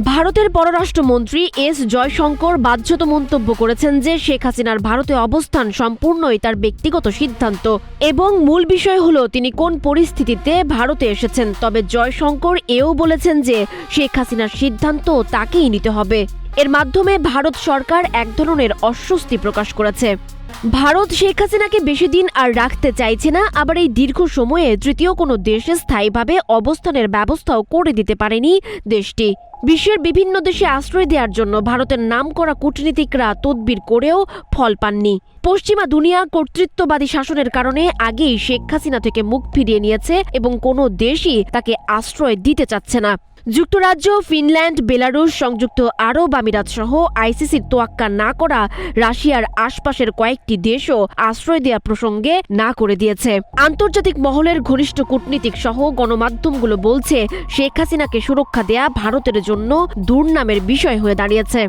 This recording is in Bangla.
ভারতের পররাষ্ট্রমন্ত্রী এস জয়শঙ্কর বাধ্যত মন্তব্য করেছেন যে শেখ হাসিনার ভারতে অবস্থান সম্পূর্ণই তার ব্যক্তিগত সিদ্ধান্ত এবং মূল বিষয় হলো তিনি কোন পরিস্থিতিতে ভারতে এসেছেন। তবে জয়শঙ্কর এও বলেছেন যে শেখ হাসিনার সিদ্ধান্ত তাকেই নিতে হবে। এর মাধ্যমে ভারত সরকার এক ধরনের অস্বস্তি প্রকাশ করেছে। ভারত শেখ হাসিনাকে বেশি দিন আর রাখতে চাইছে না, আবার এই দীর্ঘ সময়ে তৃতীয় কোনো দেশে স্থায়ীভাবে অবস্থানের ব্যবস্থাও করে দিতে পারেনি দেশটি। বিশ্বের বিভিন্ন দেশে আশ্রয় দেওয়ার জন্য ভারতের নামকরা কূটনীতিকরা তদবির করেও ফল পাননি। পশ্চিমা দুনিয়া কর্তৃত্ববাদী শাসনের কারণে আগেই শেখ হাসিনা থেকে মুখ ফিরিয়ে নিয়েছে এবং কোনো দেশই তাকে আশ্রয় দিতে চাচ্ছে না। যুক্তরাজ্য, ফিনল্যান্ড, বেলারুশ, সংযুক্ত আরব আমিরাত সহ আইসিসির তোয়াক্কা না করা রাশিয়ার আশপাশের কয়েকটি দেশও আশ্রয় দেওয়া প্রসঙ্গে না করে দিয়েছে। আন্তর্জাতিক মহলের ঘনিষ্ঠ কূটনীতিক সহ গণমাধ্যমগুলো বলছে শেখ হাসিনাকে সুরক্ষা দেয়া ভারতের জন্য দুর্নামের বিষয় হয়ে দাঁড়িয়েছে।